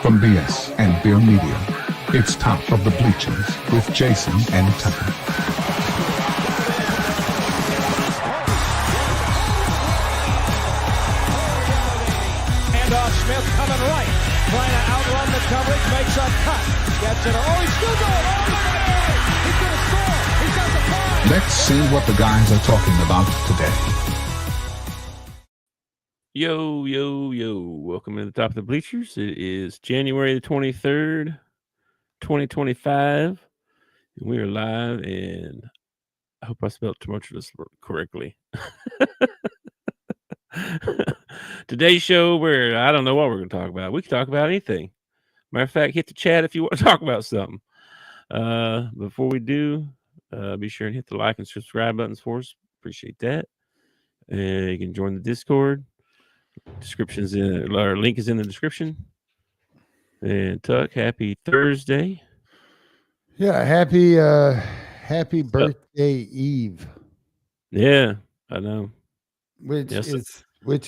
From BS and Beer Media, it's Top of the Bleachers with Jason and Tucker. Handoff, Smith coming right, trying to outrun the coverage, makes a cut, gets it. Oh, he's still going all the way. He's going to score. He's got the five. Let's see what the guys are talking about today. Yo. Welcome to the Top of the Bleachers. It is January the 23rd, 2025. And we are live, and I hope I spelled Tumultous correctly. Today's show, where I don't know what we're going to talk about. We can talk about anything. Matter of fact, hit the chat if you want to talk about something. Before we do, be sure and hit the like and subscribe buttons for us. Appreciate that. You can join the Discord. Our link is in the description. And Tuck, happy Thursday. Yeah, happy birthday Eve. Yeah, I know. Which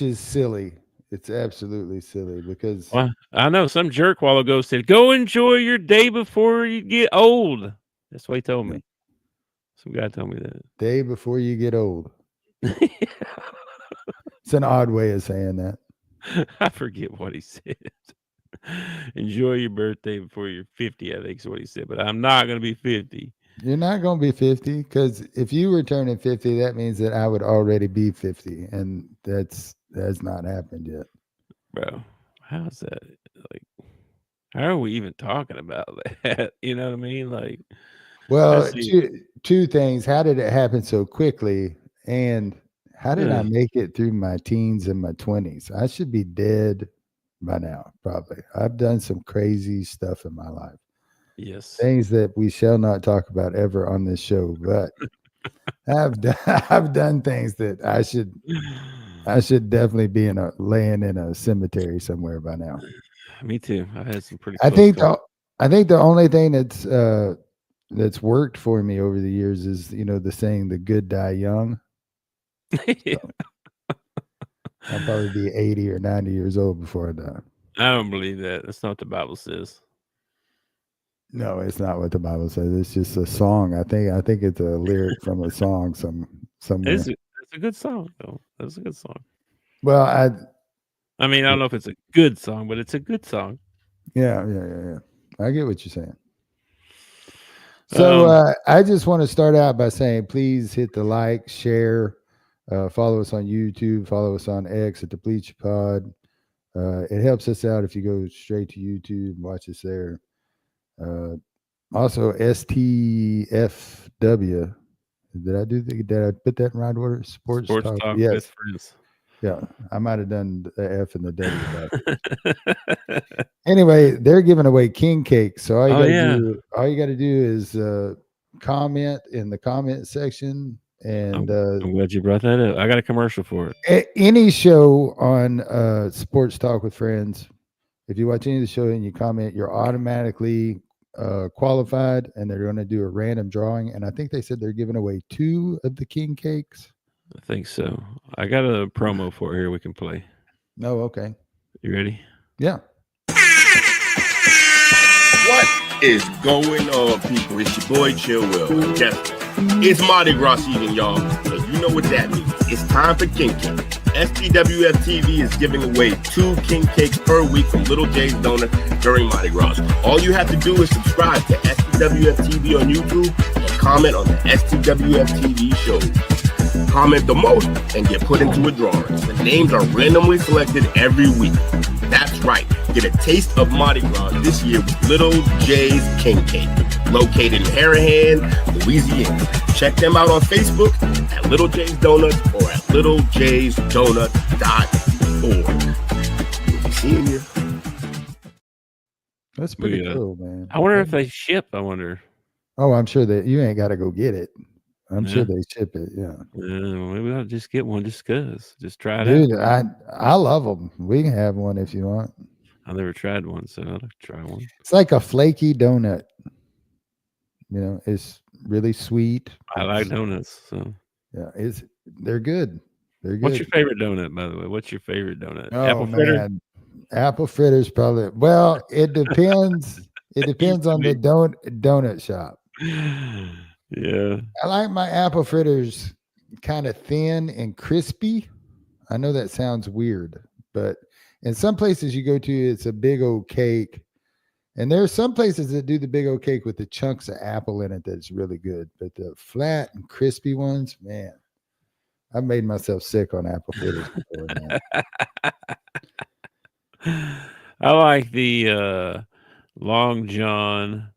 is silly. It's absolutely silly because I know some jerk while ago said, "Go enjoy your day before you get old." That's what he told me. Some guy told me that. Day before you get old. It's an odd way of saying that. I forget what he said. Enjoy your birthday before you're 50, I think is what he said. But I'm not going to be 50. You're not going to be 50 because if you were turning 50, that means that I would already be 50. And that's not happened yet. Bro, how's that? Like, how are we even talking about that? You know what I mean? Like, well, two things. How did it happen so quickly? And how did I make it through my teens and my 20s? I should be dead by now, probably. I've done some crazy stuff in my life. Yes. Things that we shall not talk about ever on this show, but I've done things that I should definitely be laying in a cemetery somewhere by now. Me too. I've had some pretty I think the only thing that's worked for me over the years is, the saying, the good die young. Yeah. So, I'll probably be 80 or 90 years old before I die. I don't believe that. That's not what the Bible says. No, it's not what the Bible says. It's just a song. I think it's a lyric from a song somewhere. It's a good song, though. That's a good song. Well, I mean, I don't know if it's a good song, but it's a good song. Yeah. I get what you're saying. So I just want to start out by saying, please hit the like, share, follow us on YouTube, follow us on X at the Bleachers Pod. It helps us out if you go straight to YouTube and watch us there. Also STFW. Did I put that in right order? Sports Talk. Yes. Best friends. Yeah, I might have done the F and the W. Anyway, they're giving away king cake. So all you got to do is comment in the comment section. And I'm glad you brought that up. I got a commercial for it. Any show on Sports Talk with Friends, if you watch any of the show and you comment, you're automatically qualified, and they're going to do a random drawing. And I think they said they're giving away 2 of the king cakes. I think so. I got a promo for it here we can play. Oh, okay. You ready? Yeah. What is going on, people? It's your boy Chill Will. It's Mardi Gras season, y'all. And you know what that means. It's time for King Cake. STWF TV is giving away 2 king cakes per week from Little J's Donut during Mardi Gras. All you have to do is subscribe to STWF TV on YouTube and comment on the STWF TV shows. Comment the most and get put into a drawing. The names are randomly selected every week. That's right. Get a taste of Mardi Gras this year with Little J's King Cake, located in Harahan, Louisiana. Check them out on Facebook at Little J's Donuts or at littlejsdonut.org. We'll be seeing you. That's pretty cool, man. I wonder if they ship. Oh, I'm sure that you ain't got to go get it. I'm sure they ship it. Yeah. Maybe I'll just get one just because. Just try it Dude, out. I love them. We can have one if you want. I've never tried one, so I'll have to try one. It's like a flaky donut. It's really sweet. I like donuts. So yeah, they're good. They're good. What's your favorite donut, by the way? What's your favorite donut? Oh, Apple fritter? man. apple fritters probably. Well, it depends. It depends on the donut shop. Yeah. I like my apple fritters kind of thin and crispy. I know that sounds weird, but in some places you go to, it's a big old cake. And there are some places that do the big old cake with the chunks of apple in it that's really good. But the flat and crispy ones, man, I've made myself sick on apple fritters before, man. I like the Long John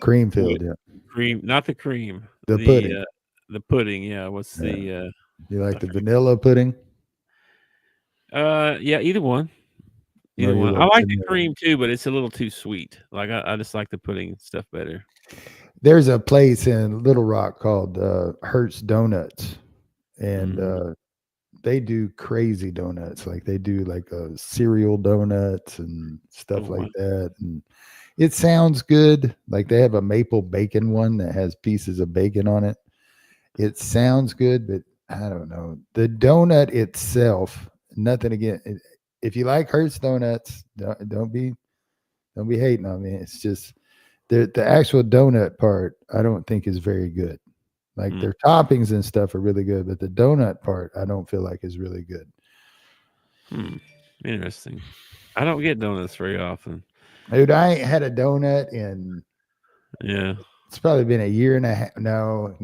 Cream filled, yeah. cream, not the cream. The pudding. The pudding, yeah. What's the You like the vanilla pudding? yeah, either one. No, Either you one. I like like the vanilla. cream too, but it's a little too sweet. Like I just like the pudding and stuff better. There's a place in Little Rock called Hertz Donuts, and they do crazy donuts. Like they do like cereal donuts and stuff like that. And it sounds good. Like they have a maple bacon one that has pieces of bacon on it. It sounds good, but I don't know. The donut itself, nothing again. If you like Hertz Donuts, don't be hating on me. It's just the actual donut part, I don't think is very good. Like their toppings and stuff are really good, but the donut part, I don't feel like is really good. Interesting. I don't get donuts very often. Dude, I ain't had a donut in. Yeah. It's probably been a year and a half. No.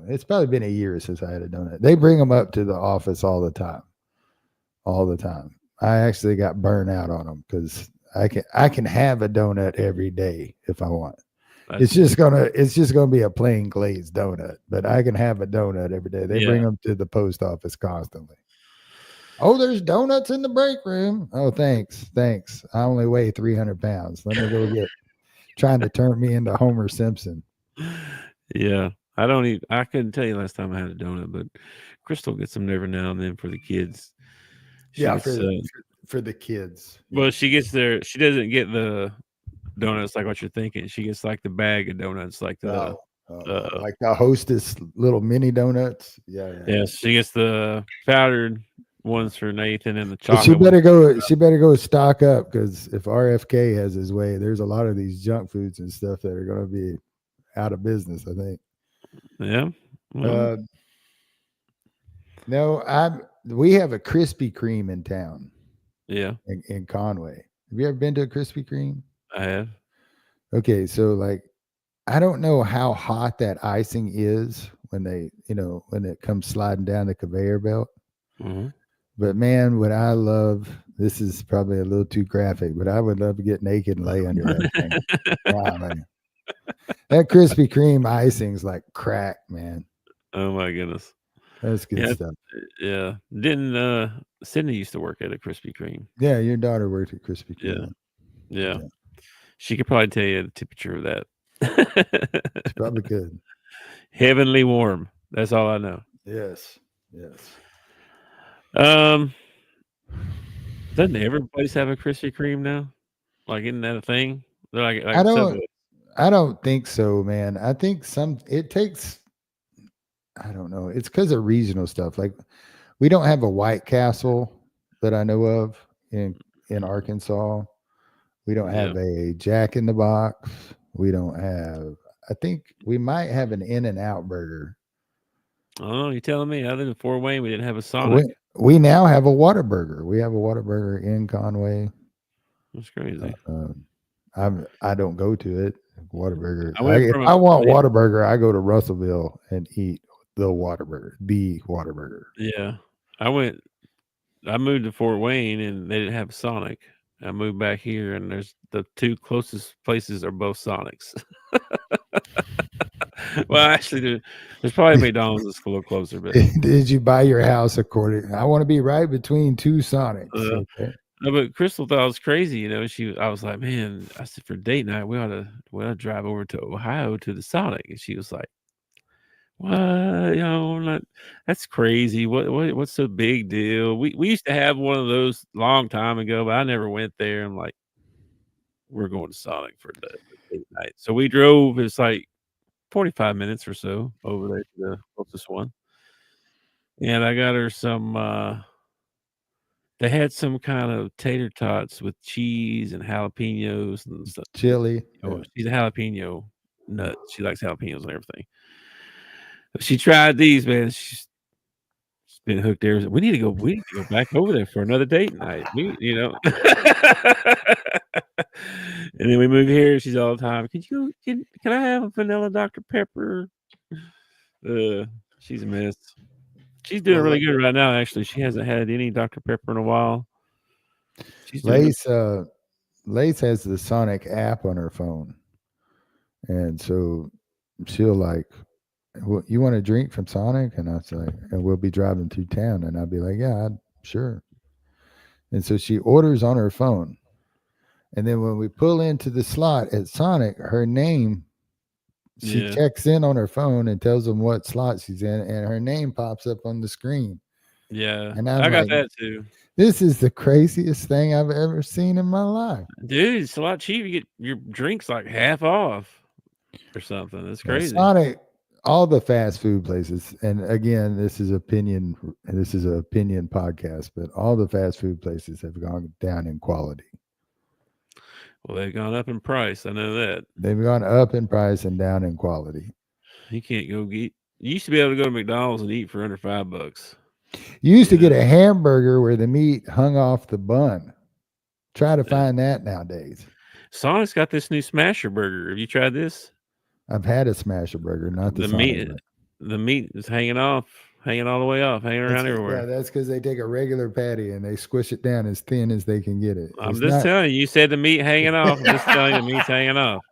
It's probably been a year since I had a donut. They bring them up to the office all the time. All the time. I actually got burnt out on them because I can have a donut every day if I want. It's just gonna be a plain glazed donut, but I can have a donut every day. They bring them to the post office constantly. Oh, there's donuts in the break room. Oh, thanks. I only weigh 300 pounds. Let me go get trying to turn me into Homer Simpson. Yeah. I couldn't tell you last time I had a donut, but Crystal gets them every now and then for the kids. For the kids. Well, she doesn't get the donuts like what you're thinking. She gets like the bag of donuts, like like the Hostess little mini donuts. Yeah. She gets the powdered ones for Nathan and the chocolate. She better go stock up, because if RFK has his way, there's a lot of these junk foods and stuff that are going to be out of business, I think. Yeah. Well. No, we have a Krispy Kreme in town. Yeah. In Conway. Have you ever been to a Krispy Kreme? I have. Okay, so like, I don't know how hot that icing is when when it comes sliding down the conveyor belt. But man, what I love, this is probably a little too graphic, but I would love to get naked and lay under that thing. Wow, man. That Krispy Kreme icing's like crack, man. Oh my goodness. That's good stuff. Yeah. Didn't Sydney used to work at a Krispy Kreme? Yeah, your daughter worked at Krispy Kreme. Yeah. She could probably tell you the temperature of that. It's probably good. Heavenly warm. That's all I know. Yes. Doesn't every place have a Krispy Kreme now? Like, isn't that a thing? They're like I don't think so, man. I think it takes, I don't know. It's because of regional stuff. Like, we don't have a White Castle that I know of in Arkansas. We don't have a Jack in the Box. We don't have, I think we might have an In-N-Out burger. Oh, you're telling me other than Fort Wayne, we didn't have a Sonic? We now have a Whataburger. We have a Whataburger in Conway. That's crazy. I don't go to it. Whataburger. If I want Whataburger, I go to Russellville and eat the Whataburger. Yeah. I moved to Fort Wayne and they didn't have a Sonic. I moved back here and there's the two closest places are both Sonics. Well, actually, there's probably McDonald's that's a little closer. But did you buy your house according? I want to be right between two Sonics. Okay. No, but Crystal thought it was crazy. I was like, man, I said for date night we ought to drive over to Ohio to the Sonic, and she was like, what? That's crazy. What's the big deal? We used to have one of those long time ago, but I never went there. I'm like, we're going to Sonic for the date night. So we drove. It's like 45 minutes or so over there to the closest one. And I got her some They had some kind of tater tots with cheese and jalapenos and stuff. Chili. Oh, she's a jalapeno nut. She likes jalapenos and everything. She tried these, man. She's been hooked there. We need to go back over there for another date night. And then we move here. She's all the time. Can I have a vanilla Dr. Pepper? She's a mess. She's doing really good right now. Actually, she hasn't had any Dr. Pepper in a while. Lace has the Sonic app on her phone, and so she'll like, well, you want a drink from Sonic? And I was like, and we'll be driving through town, and I'll be like, yeah, sure. And so she orders on her phone, and then when we pull into the slot at Sonic, her name. She checks in on her phone and tells them what slot she's in, and her name pops up on the screen. Yeah, and I got that too. This is the craziest thing I've ever seen in my life, dude. It's a lot cheaper. You get your drinks like half off or something. It's crazy. Sonic, all the fast food places, and again, this is an opinion podcast, but all the fast food places have gone down in quality. Well, they've gone up in price. I know that. They've gone up in price and down in quality. You can't go get. You used to be able to go to McDonald's and eat for under $5. You used to get a hamburger where the meat hung off the bun. Try to find that nowadays. Sonic's got this new Smasher Burger. Have you tried this? I've had a Smasher Burger, not the meat. The meat is hanging all the way off, hanging around everywhere. Yeah, that's because they take a regular patty and they squish it down as thin as they can get it. I'm just telling you. You said the meat hanging off. I'm just telling you the meat's hanging off.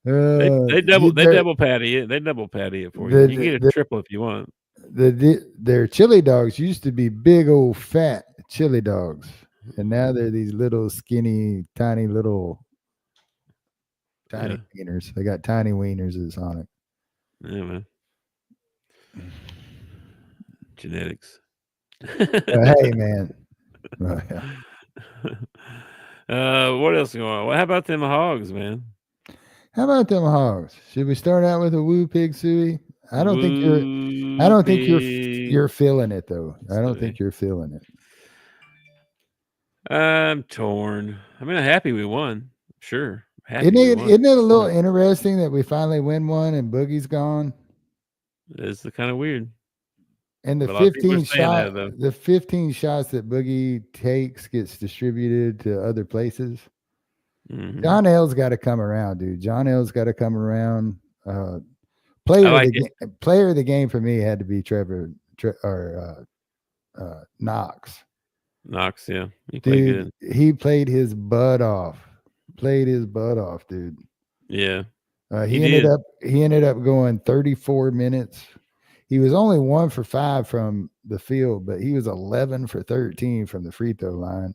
They double patty it. They double patty it for you. You can get a triple if you want. Their chili dogs used to be big old fat chili dogs, and now they're these little skinny, tiny wieners. They got tiny wieners at Sonic. Yeah, man. Genetics. Hey, man. What else is going on? How about them hogs, man? How about them hogs? Should we start out with a woo pig suey? I don't think you're feeling it though. I don't think you're feeling it. I'm torn. I mean, I'm happy we won. Sure. Isn't it a little interesting that we finally win one and Boogie's gone? It's kind of weird. And the 15 shots that Boogie takes gets distributed to other places. Mm-hmm. John L's got to come around, dude. John L's got to come around. Player of the game for me had to be Knox. Knox, yeah. He played his butt off. Dude. Yeah. He ended up going 34 minutes. He was only 1 for 5 from the field, but he was 11 for 13 from the free throw line.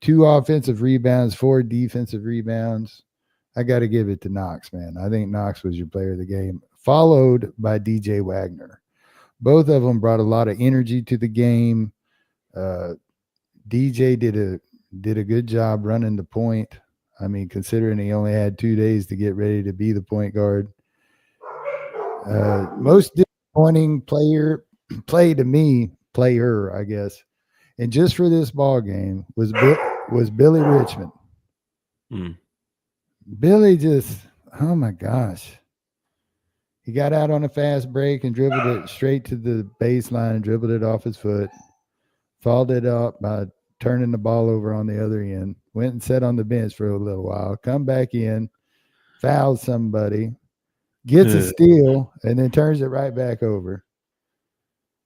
2 offensive rebounds, 4 defensive rebounds. I got to give it to Knox, man. I think Knox was your player of the game, followed by DJ Wagner. Both of them brought a lot of energy to the game. DJ did a good job running the point. I mean, considering he only had 2 days to get ready to be the point guard. Most disappointing player, I guess, and just for this ball game was Billy Richmond. Billy just, oh my gosh. He got out on a fast break and dribbled it straight to the baseline and dribbled it off his foot. Fouled it up by turning the ball over on the other end. Went and sat on the bench for a little while. Come back in, fouled somebody, gets a steal, and then turns it right back over.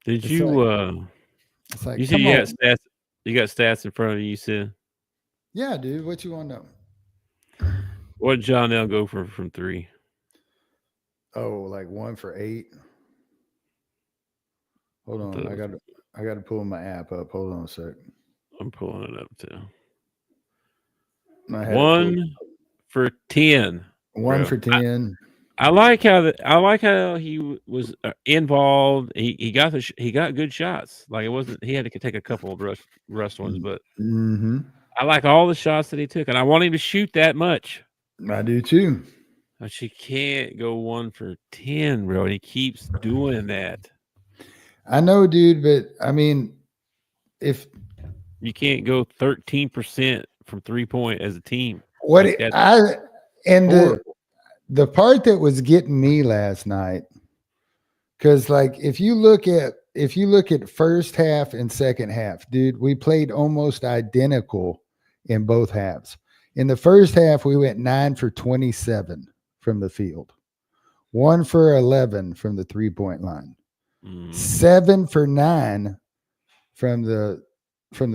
Did you you said you got stats in front of you said? Yeah, dude. What you want to know? What did John L go for from 3? Oh, like 1 for 8. Hold on. I got to pull my app up. Hold on a sec. I'm pulling it up too. 1 for 10. 1 for 10. I like how he was involved. He got good shots. Like it wasn't. He had to take a couple of rust ones, but I like all the shots that he took, and I want him to shoot that much. I do too. But she can't go 1 for 10, bro. And he keeps doing that. I know, dude, but I mean, if you can't go 13% from 3-point as a team. what Like it, that's the part that was getting me last night, because like if you look at first half and second half, dude, we played almost identical in both halves. In the first half, we went 9 for 27 from the field, 1 for 11 from the 3-point line, 7 for 9 from the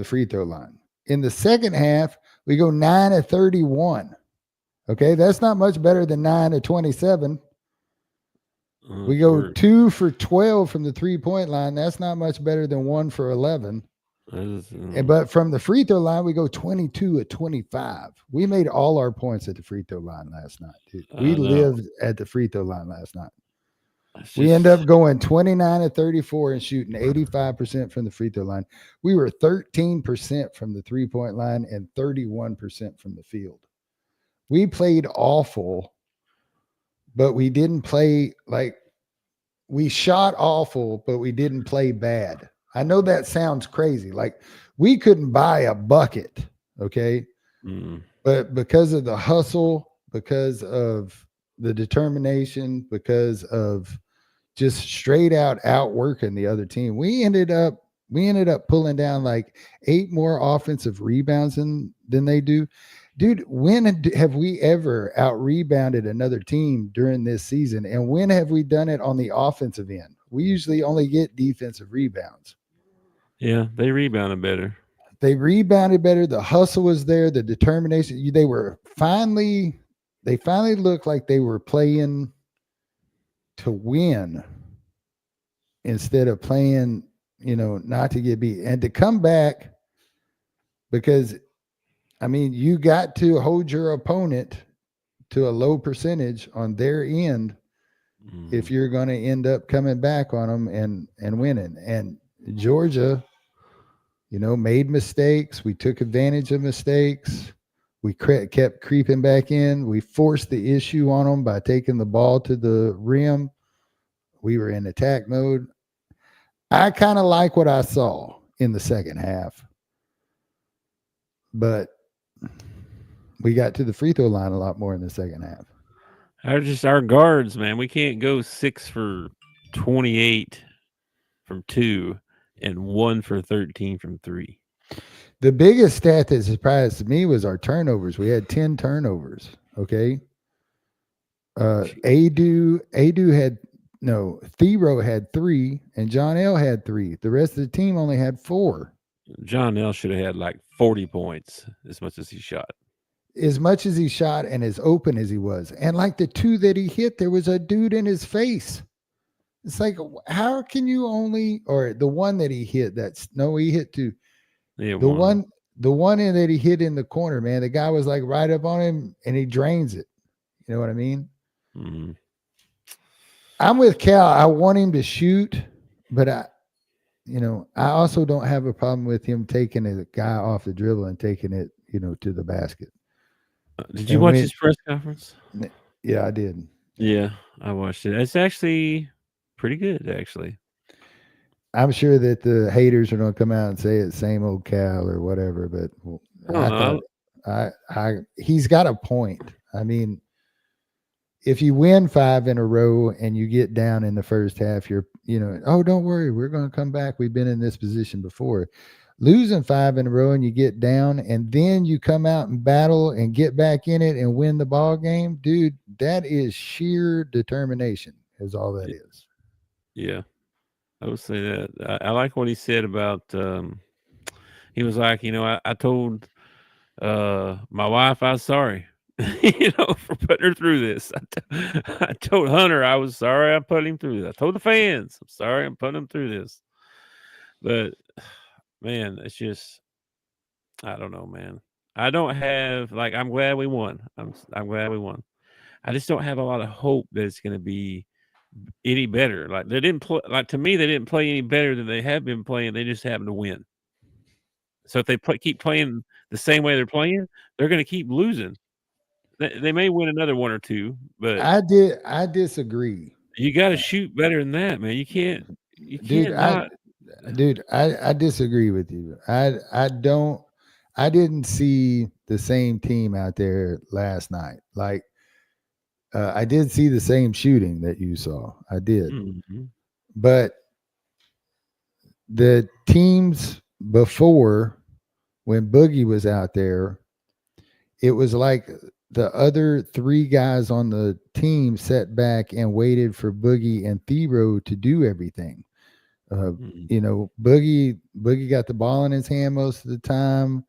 free throw line. In the second half, we go 9 of 31. Okay, that's not much better than 9 of 27. We go 2 for 12 from the 3-point line. That's not much better than 1 for 11. But from the free throw line, we go 22 of 25. We made all our points at the free throw line last night, dude. We lived at the free throw line last night. We end up going 29 of 34 and shooting 85% from the free throw line. We were 13% from the 3-point line and 31% from the field. We played awful, but we didn't play like we shot awful, but we didn't play bad. I know that sounds crazy. Like we couldn't buy a bucket, okay? But because of the hustle, because of the determination, because of just straight out outworking the other team, we ended up pulling down like 8 more offensive rebounds than they do. Dude, when have we ever out-rebounded another team during this season? And when have we done it on the offensive end? We usually only get defensive rebounds. Yeah, they rebounded better. The hustle was there, the determination. They finally looked like they were playing to win instead of playing, not to get beat. And to come back, because I mean, you got to hold your opponent to a low percentage on their end if you're going to end up coming back on them and winning. And Georgia, made mistakes. We took advantage of mistakes. We kept creeping back in. We forced the issue on them by taking the ball to the rim. We were in attack mode. I kind of like what I saw in the second half, but we got to the free throw line a lot more in the second half. Our guards, man. We can't go 6 for 28 from 2 and 1 for 13 from 3. The biggest stat that surprised me was our turnovers. We had 10 turnovers. Okay. Thero had 3 and John L had 3. The rest of the team only had 4. John L should have had like 40 points as much as he shot. And as open as he was. And like the 2 that he hit, there was a dude in his face. It's like, how can you or the one that he hit, he hit 2. Yeah, the one that he hit in the corner, man, the guy was like right up on him and he drains it. You know what I mean? Mm-hmm. I'm with Cal. I want him to shoot, but I also don't have a problem with him taking a guy off the dribble and taking it, to the basket. Did you watch his press conference? Yeah, I did. Yeah, I watched it. It's actually pretty good, actually. I'm sure that the haters are going to come out and say it's same old Cal or whatever, but he's got a point. I mean, if you win 5 in a row and you get down in the first half, don't worry, we're going to come back. We've been in this position before. Losing 5 in a row and you get down and then you come out and battle and get back in it and win the ball game, dude, that is sheer determination is all that is. Yeah, I would say that. I like what he said about, he was like, I told my wife I was sorry, for putting her through this. I told Hunter I was sorry I put him through this. I told the fans I'm sorry I'm putting him through this. But man, it's just, I don't know, man. I don't have I'm glad we won. I'm glad we won. I just don't have a lot of hope that it's going to be any better. Like they didn't play. Like to me, they didn't play any better than they have been playing. They just happened to win. So if they keep playing the same way they're playing, they're going to keep losing. They may win another 1 or 2, but I disagree. You got to shoot better than that, man. You can't. Dude, not. Dude, I disagree with you. I didn't see the same team out there last night. Like I did see the same shooting that you saw. I did. Mm-hmm. But the teams before, when Boogie was out there, it was like the other three guys on the team sat back and waited for Boogie and Thero to do everything. Boogie got the ball in his hand most of the time.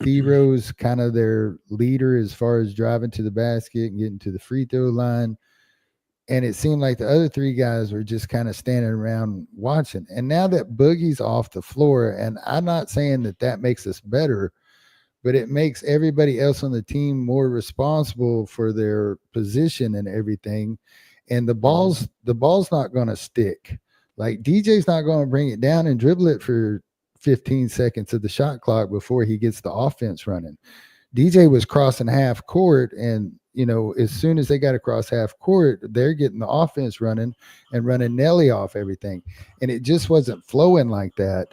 Thero's kind of their leader as far as driving to the basket and getting to the free throw line. And it seemed like the other three guys were just kind of standing around watching. And now that Boogie's off the floor, and I'm not saying that makes us better, but it makes everybody else on the team more responsible for their position and everything. And the ball's not going to stick. Like DJ's not going to bring it down and dribble it for 15 seconds of the shot clock before he gets the offense running. DJ was crossing half court, and as soon as they got across half court, they're getting the offense running and running Nelly off everything. And it just wasn't flowing like that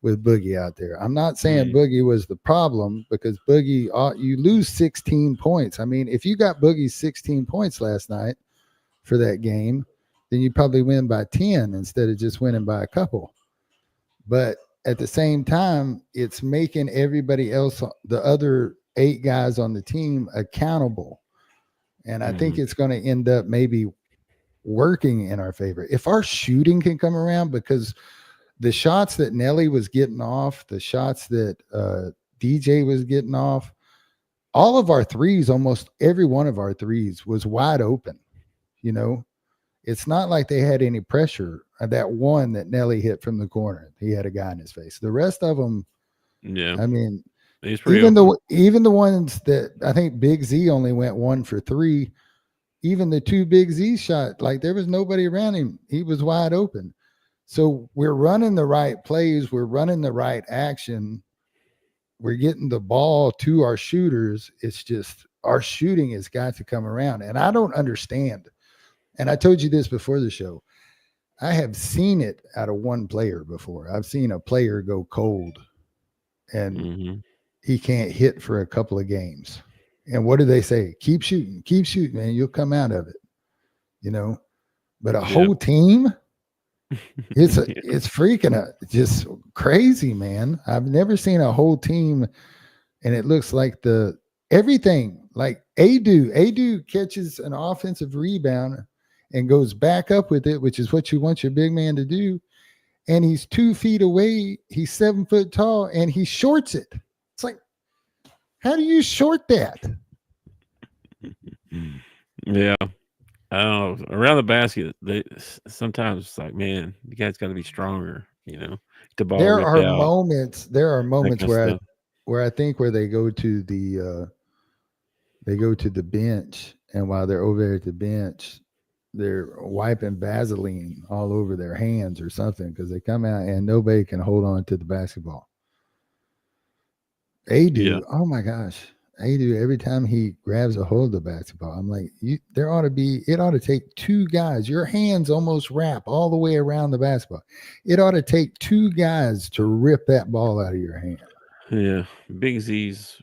with Boogie out there. I'm not saying Boogie was the problem, because Boogie, you lose 16 points. I mean, if you got Boogie's 16 points last night for that game, then you probably win by 10 instead of just winning by a couple. But at the same time, it's making everybody else, the other 8 guys on the team, accountable. And I think it's going to end up maybe working in our favor. If our shooting can come around, because the shots that Nelly was getting off, the shots that DJ was getting off, all of our threes, almost every one of our threes was wide open. It's not like they had any pressure. That one that Nelly hit from the corner, he had a guy in his face. The rest of them, I mean, even the ones that I think Big Z only went 1 for 3, even the 2 Big Z shot, like there was nobody around him. He was wide open. So we're running the right plays. We're running the right action. We're getting the ball to our shooters. It's just our shooting has got to come around. And I don't understand. And I told you this before the show. I have seen it out of one player before. I've seen a player go cold and he can't hit for a couple of games. And what do they say? Keep shooting, man. You'll come out of it, But a whole team, it's freaking just crazy, man. I've never seen a whole team, and it looks like everything. Like Adu catches an offensive rebound and goes back up with it, which is what you want your big man to do. And he's 2 feet away. He's 7 foot tall, and he shorts it. It's like, how do you short that? Yeah. I don't know. Around the basket, sometimes it's like, man, you guys got to be stronger, The ball there are out, moments where I think where they go to the bench, and while they're over there at the bench, they're wiping Vaseline all over their hands or something, because they come out and nobody can hold on to the basketball. Oh my gosh. Every time he grabs a hold of the basketball, I'm like, it ought to take 2 guys. Your hands almost wrap all the way around the basketball. It ought to take 2 guys to rip that ball out of your hand. Yeah. Big Z's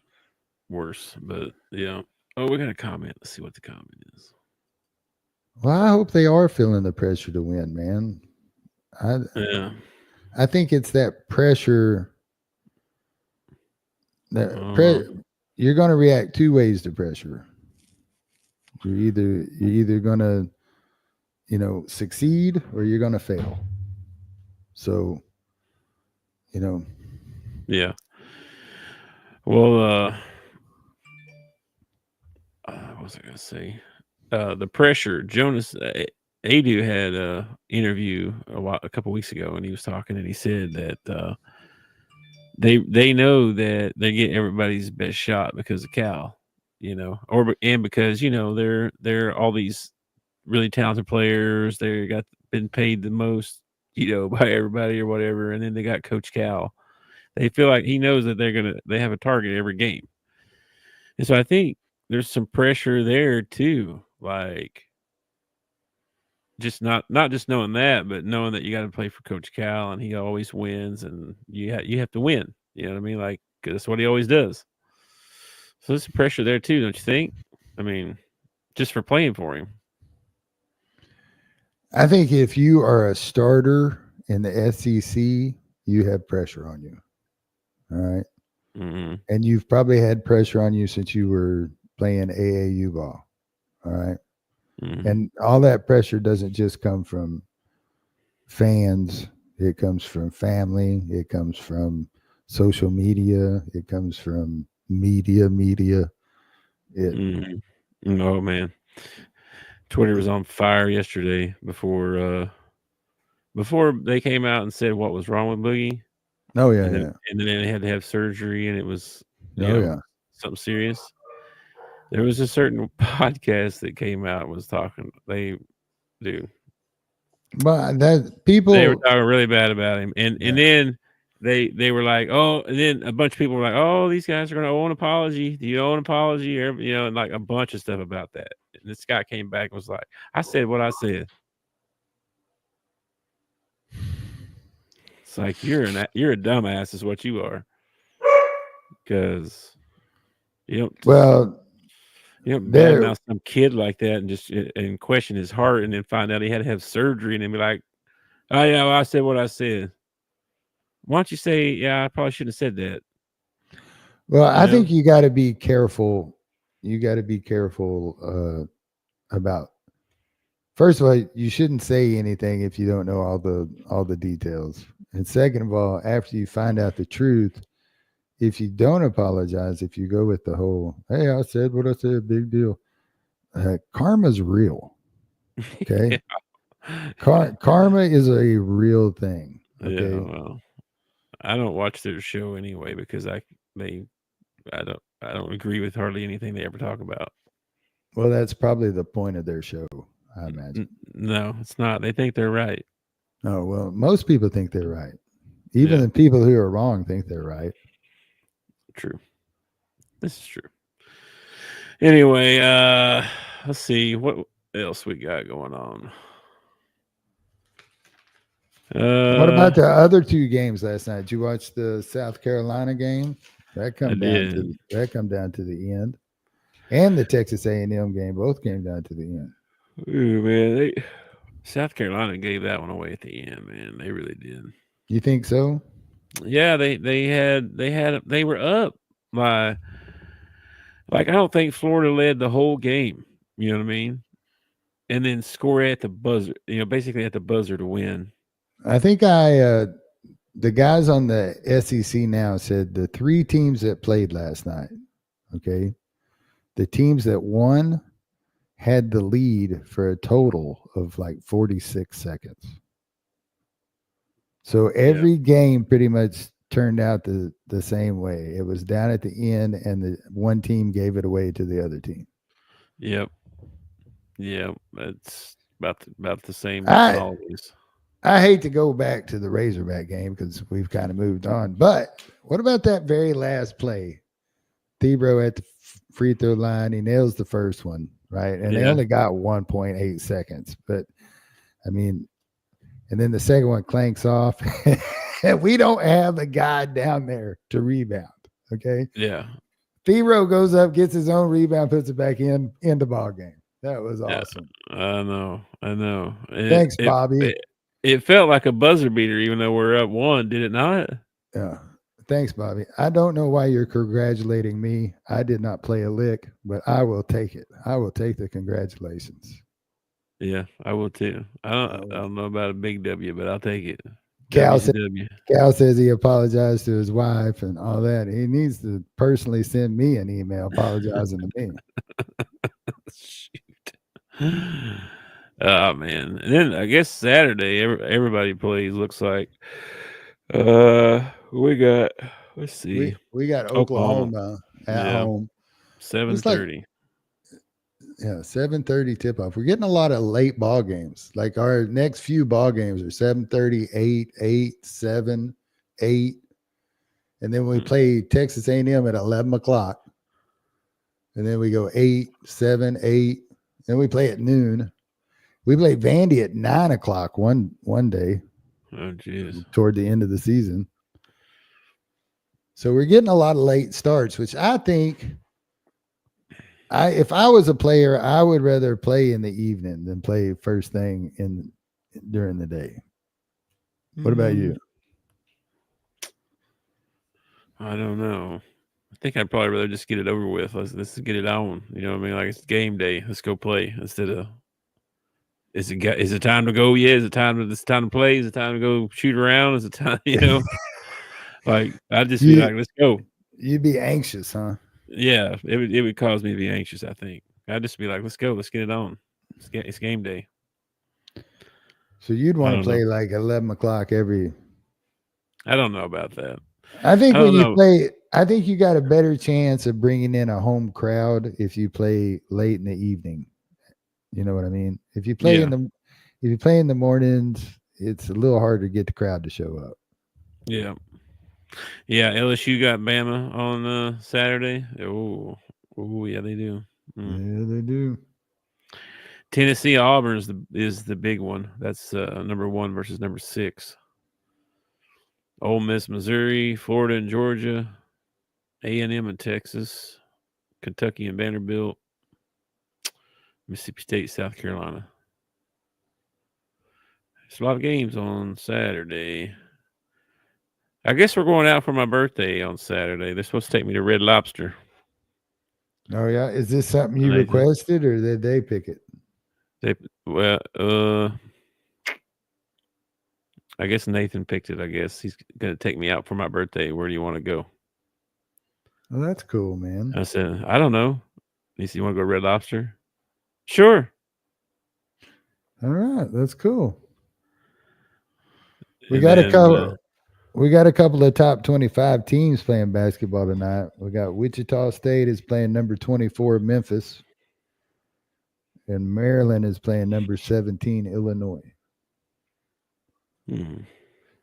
worse, but yeah. Oh, we got a comment. Let's see what the comment is. Well, I hope they are feeling the pressure to win, man. I think it's that pressure. You're going to react 2 ways to pressure. You're either going to, succeed, or you're going to fail. So, Yeah. Well, what was I going to say? The pressure. Jonas Adu had an interview a couple weeks ago, and he was talking, and he said that they know that they get everybody's best shot because of Cal, and because they're all these really talented players. They been paid the most, by everybody or whatever, and then they got Coach Cal. They feel like he knows that they have a target every game, and so I think there's some pressure there too. Like, just not just knowing that, but knowing that you got to play for Coach Cal and he always wins, and you have to win. You know what I mean? Like, 'cause that's what he always does. So there's some pressure there too, don't you think? I mean, just for playing for him. I think if you are a starter in the SEC, you have pressure on you. All right. Mm-hmm. And you've probably had pressure on you since you were playing AAU ball. All right. Mm-hmm. And all that pressure doesn't just come from fans. It comes from family. It comes from social media. It comes from media. Mm-hmm. Oh man, Twitter was on fire yesterday before they came out and said what was wrong with Boogie. Oh yeah, and then they had to have surgery, and it was something serious. There was a certain podcast that came out and was talking. But that people, they were talking really bad about him, and then they were like, oh, and then a bunch of people were like, oh, these guys are going to owe an apology. Do you owe an apology? Or, and like a bunch of stuff about that. And this guy came back and was like, I said what I said. It's like you're a dumbass is what you are, because you don't badmouth some kid like that and just and question his heart, and then find out he had to have surgery, and then be like, oh yeah, well, I said what I said. Why don't you say, yeah, I probably shouldn't have said that. Well, I think you got to be careful. You got to be careful about. First of all, you shouldn't say anything if you don't know all the details. And second of all, after you find out the truth, if you don't apologize, if you go with the whole, hey, I said what I said, big deal. Karma's real. Okay. Karma is a real thing. Okay. Yeah, well, I don't watch their show anyway because I don't agree with hardly anything they ever talk about. Well, that's probably the point of their show, I imagine. No, it's not. They think they're right. Oh, well, most people think they're right. Even the people who are wrong think they're right. True. This is true. Anyway, let's see what else we got going on. What about the other two games last night? Did you watch the South Carolina game? That come down to the end, and the Texas A&M game both came down to the end. Ooh, man, South Carolina gave that one away at the end, man. They really did. You think so? Yeah, they were up by, like, I don't think Florida led the whole game. You know what I mean? And then score at the buzzer. Basically at the buzzer to win. I think the guys on the SEC now said the three teams that played last night, okay, the teams that won had the lead for a total of like 46 seconds. So every game pretty much turned out the same way. It was down at the end, and the one team gave it away to the other team. Yep. Yeah, it's about the same as always. I hate to go back to the Razorback game because we've kind of moved on. But what about that very last play? Thebro at the free throw line, he nails the first one, right? And they only got 1.8 seconds. But, I mean, and then the second one clanks off. And we don't have a guy down there to rebound, okay? Yeah. Thebro goes up, gets his own rebound, puts it back in the ball game. That was awesome. I know. Thanks, Bobby. It felt like a buzzer beater, even though we're up one, did it not? Yeah. Thanks, Bobby. I don't know why you're congratulating me. I did not play a lick, but I will take it. I will take the congratulations. Yeah, I will too. I don't know about a big W, but I'll take it. Cal says he apologized to his wife and all that. He needs to personally send me an email apologizing to me. Shoot. Oh man. And then I guess Saturday everybody plays, looks like. We got, let's see. We got Oklahoma at home. 7:30. Yeah, 7:30 tip off. We're getting a lot of late ball games. Like our next few ball games are 7:30, 8, 7, 8. And then we play Texas A&M at 11 o'clock. And then we go 8, 7, 8. Then we play at noon. We played Vandy at 9 o'clock one day. Oh, jeez. Toward the end of the season. So we're getting a lot of late starts, which I think if I was a player, I would rather play in the evening than play first thing during the day. What about you? I don't know. I think I'd probably rather just get it over with. Let's get it on. You know what I mean? Like, it's game day. Let's go play instead of. Is it time to go? Yeah. Is it time to play? Is it time to go shoot around? Is it time? You know, like I'd just be like, let's go. You'd be anxious, huh? Yeah, it would cause me to be anxious. I think I'd just be like, let's go. Let's get it on. It's game day. So you'd want to play like 11 o'clock every. I don't know about that. I think when you play, I think you got a better chance of bringing in a home crowd if you play late in the evening. You know what I mean? If you play in the mornings, it's a little hard to get the crowd to show up. Yeah. Yeah, LSU got Bama on Saturday. Oh, yeah, they do. Yeah, they do. Tennessee Auburn is the big one. That's number 1 versus number 6. Ole Miss, Missouri, Florida and Georgia, A&M and Texas, Kentucky and Vanderbilt, Mississippi State, South Carolina. There's a lot of games on Saturday. I guess we're going out for my birthday on Saturday. They're supposed to take me to Red Lobster. Oh, yeah? Is this something you requested or did they pick it? I guess Nathan picked it. I guess he's going to take me out for my birthday. Where do you want to go? Well, that's cool, man. I said, I don't know. He said, you want to go Red Lobster? Sure. All right. That's cool. We got a couple of top 25 teams playing basketball tonight. We got Wichita State is playing number 24, Memphis. And Maryland is playing number 17, Illinois.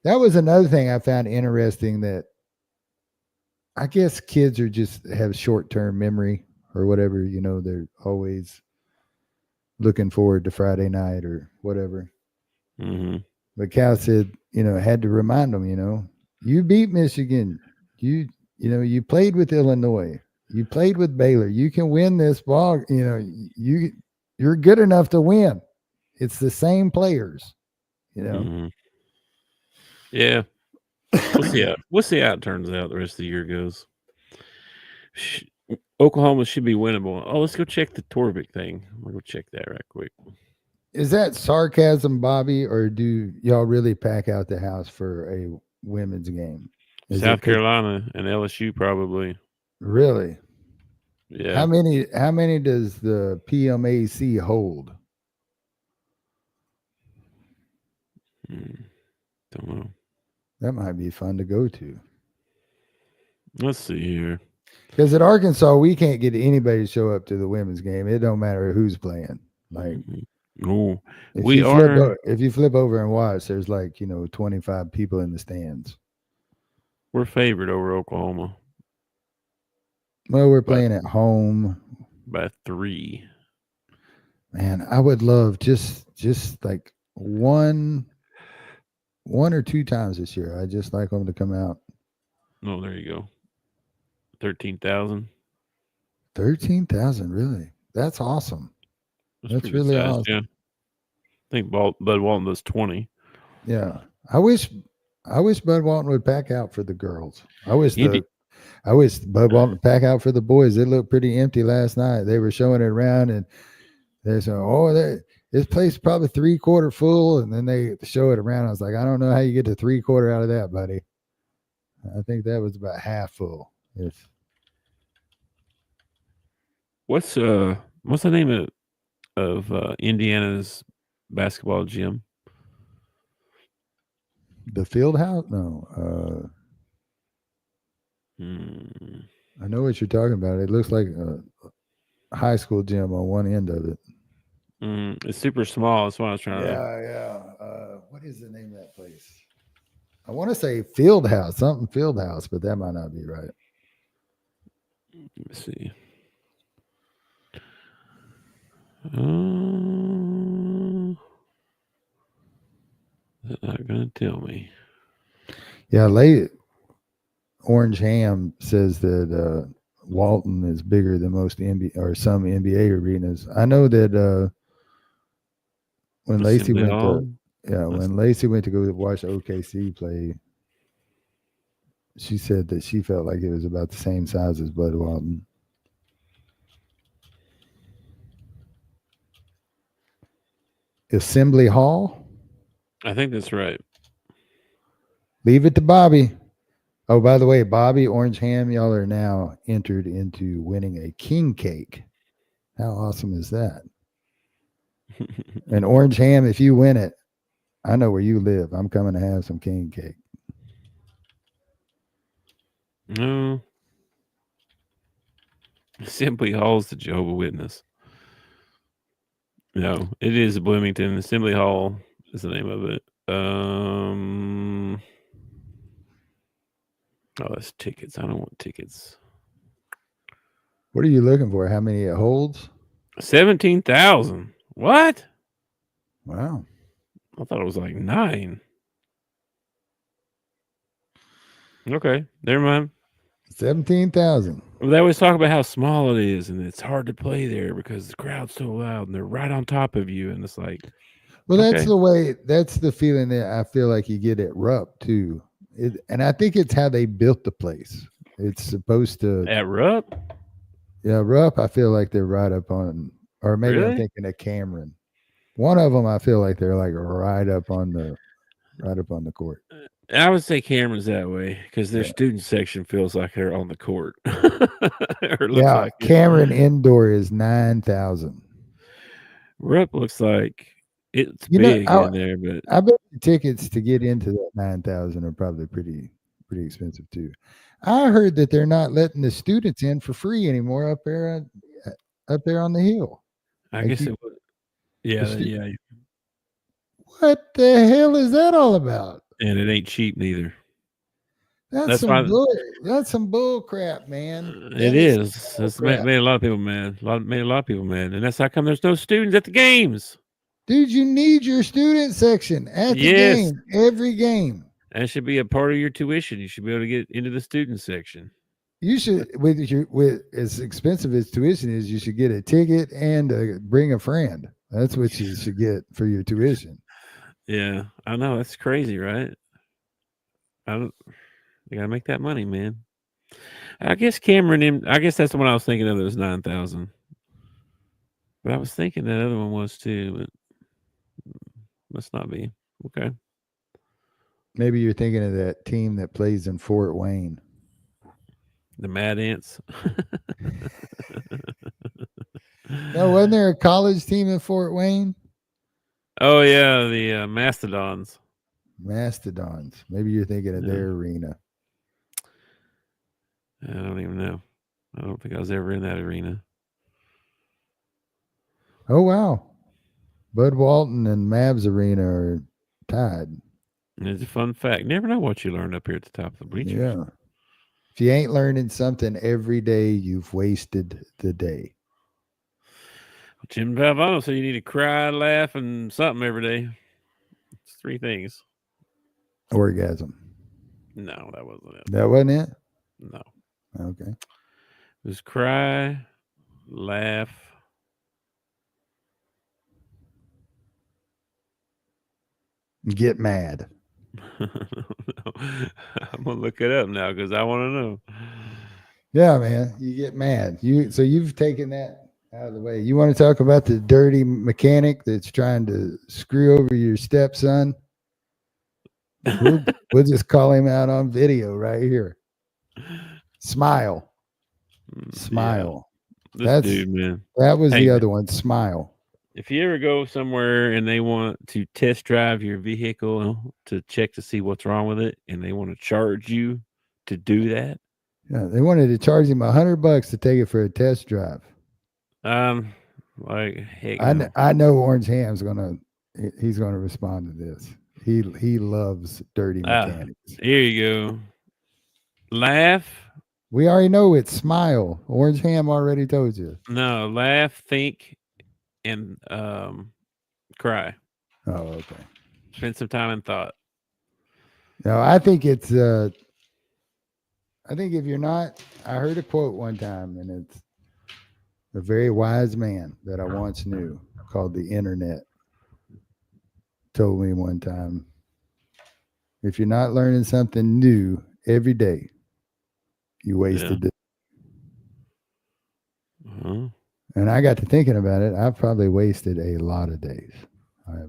That was another thing I found interesting, that I guess kids have short-term memory or whatever. You know, they're always looking forward to Friday night or whatever. Mm-hmm. But Cal said, had to remind them, you beat Michigan. You played with Illinois. You played with Baylor. You can win this ball. You're good enough to win. It's the same players, Mm-hmm. Yeah. We'll see how it turns out the rest of the year goes. Oklahoma should be winnable. Oh, let's go check the Torvik thing. We'll go check that right quick. Is that sarcasm, Bobby, or do y'all really pack out the house for a women's game? South Carolina and LSU probably. Really? Yeah. How many does the PMAC hold? Don't know. That might be fun to go to. Let's see here. Because at Arkansas, we can't get anybody to show up to the women's game. It don't matter who's playing. Like, if you flip over and watch, there's 25 people in the stands. We're favored over Oklahoma. Well, we're playing at home by 3. Man, I would love just like one or 2 times this year. I just like them to come out. Oh, there you go. 13,000. 13,000, really? That's awesome. That's really awesome. Yeah. I think Bud Walton does 20. Yeah. I wish Bud Walton would pack out for the girls. I wish Bud Walton would pack out for the boys. It looked pretty empty last night. They were showing it around and they're saying, this place is probably 3/4 full, and then they show it around. I was like, I don't know how you get to 3/4 out of that, buddy. I think that was about half full. What's the name of Indiana's basketball gym? The field house? No. I know what you're talking about. It looks like a high school gym on one end of it. It's super small. That's what I was trying to. Yeah. What is the name of that place? I want to say Field House, but that might not be right. Let me see. Tell me. Yeah, Orange Ham says that Walton is bigger than most NBA or some NBA arenas. I know that when Lacey Assembly went Hall? when Lacey went to go watch OKC play, she said that she felt like it was about the same size as Bud Walton. Assembly Hall? I think that's right. Leave it to Bobby. Oh, by the way, Bobby, Orange Ham, y'all are now entered into winning a king cake. How awesome is that? And Orange Ham, if you win it, I know where you live. I'm coming to have some king cake. No. Assembly Hall's the Jehovah's Witness. No, it is Bloomington. Assembly Hall is the name of it. Oh, that's tickets. I don't want tickets. What are you looking for? How many it holds? 17,000. What? Wow. I thought it was like 9. Okay, never mind. 17,000. Well, they always talk about how small it is, and it's hard to play there because the crowd's so loud, and they're right on top of you, and it's like, well, that's okay. the way. That's the feeling that I feel like you get at Rupp too, and I think it's how they built the place. It's supposed to At Rupp. Yeah, Rupp. I feel like they're right up on, or maybe Really? I'm thinking of Cameron. One of them, I feel like they're like right up on the court. I would say Cameron's that way because their student section feels like they're on the court. Or looks like it. Cameron indoor is 9,000. Rupp looks like it's big in there, but I bet the tickets to get into that 9,000 are probably pretty expensive too. I heard that they're not letting the students in for free anymore up there on the hill. I guess it would. Yeah, yeah. What the hell is that all about? And it ain't cheap neither. That's some bull crap, man. It is. That's made a lot of people mad. Made a lot of people mad, and that's how come there's no students at the games. Dude, you need your student section at the game, every game. That should be a part of your tuition. You should be able to get into the student section. You should, with as expensive as tuition is, you should get a ticket and bring a friend. That's what you should get for your tuition. Yeah, I know. That's crazy, right? You gotta make that money, man. I guess I guess that's the one I was thinking of. It was 9,000, but I was thinking that other one was too, but must not be. Okay. Maybe you're thinking of that team that plays in Fort Wayne. The Mad Ants. No, wasn't there a college team in Fort Wayne? Oh yeah, the Mastodons. Mastodons. Maybe you're thinking of their arena. I don't even know. I don't think I was ever in that arena. Oh wow, Bud Walton and Mavs Arena are tied. And it's a fun fact. Never know what you learn up here at the top of the bleachers. Yeah. If you ain't learning something every day, you've wasted the day. Jim Valvano said you need to cry, laugh, and something every day. It's 3 things. Orgasm. No, that wasn't it. That wasn't it? No. Okay. It was cry, laugh. Get mad. I'm gonna look it up now because I want to know. Yeah, man, you get mad. You've taken that out of the way. You want to talk about the dirty mechanic that's trying to screw over your stepson? We'll just call him out on video right here. Smile. Smile. Yeah. Dude, man. That was the other one. Smile. If you ever go somewhere and they want to test drive your vehicle to check to see what's wrong with it, and they want to charge you to do that. Yeah, they wanted to charge him $100 to take it for a test drive. Like heck. I know Orange Ham's he's gonna respond to this. He loves dirty mechanics. Here you go. Laugh. We already know it's smile. Orange Ham already told you. No, laugh, think, and cry. Oh, okay. Spend some time in thought. No, I think it's I think if you're not, I heard a quote one time, and it's a very wise man that I once knew called the internet told me one time, if you're not learning something new every day, you wasted it. And I got to thinking about it. I've probably wasted a lot of days.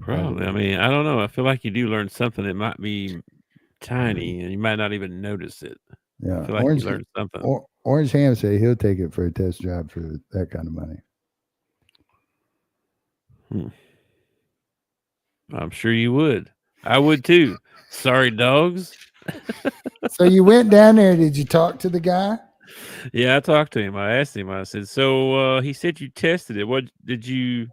Probably. I mean, I don't know. I feel like you do learn something that might be tiny and you might not even notice it. Yeah. I feel like you learned something. Orange Ham say he'll take it for a test drive for that kind of money. I'm sure you would. I would too. Sorry, dogs. So you went down there. Did you talk to the guy? Yeah, I talked to him. I asked him. I said, so he said you tested it. What did you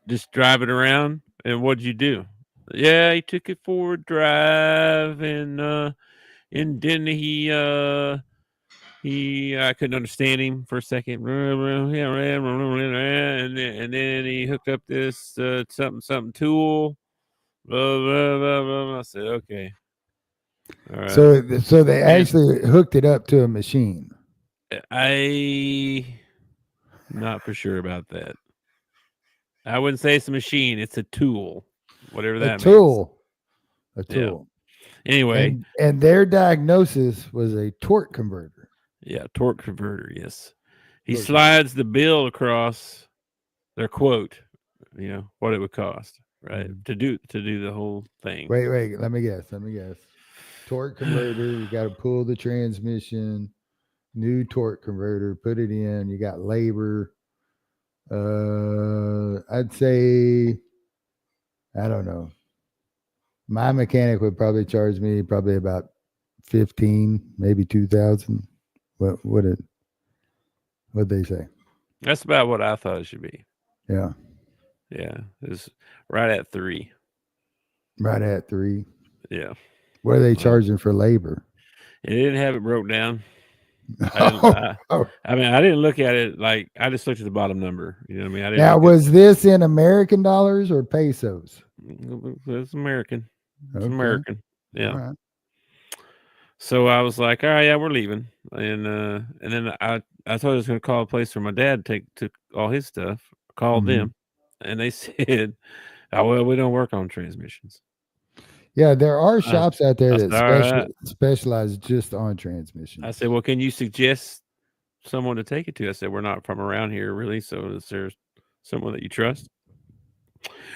just drive it around? And what did you do? Yeah, he took it for a drive and then I couldn't understand him for a second. And then he hooked up this something tool. Blah, blah, blah, blah. I said, okay. All right. So they actually hooked it up to a machine. I'm not for sure about that. I wouldn't say it's a machine. It's a tool, whatever that means. A tool. Yeah. Anyway. And their diagnosis was a torque converter. Yeah, torque converter, yes. He slides the bill across their quote, what it would cost, right? To do the whole thing. Wait, let me guess. Torque converter, you got to pull the transmission, new torque converter, put it in, you got labor. I'd say, I don't know. My mechanic would probably charge me about 15, maybe 2,000. What'd they say? That's about what I thought it should be. Yeah. Yeah. It's right at 3. Right at 3. Yeah. What are they charging for labor? They didn't have it broke down. I didn't look at it like I just looked at the bottom number. You know what I mean? Now, was this in American dollars or pesos? It's American. It's Okay. American. Yeah. All right. So I was like, all right, yeah, we're leaving. And then I thought I was going to call a place for my dad to took all his stuff. Called them, and they said, "Oh well, we don't work on transmissions." Yeah, there are shops out there that right. specialize just on transmissions. I said, well, can you suggest someone to take it to? I said, we're not from around here, really. So is there someone that you trust?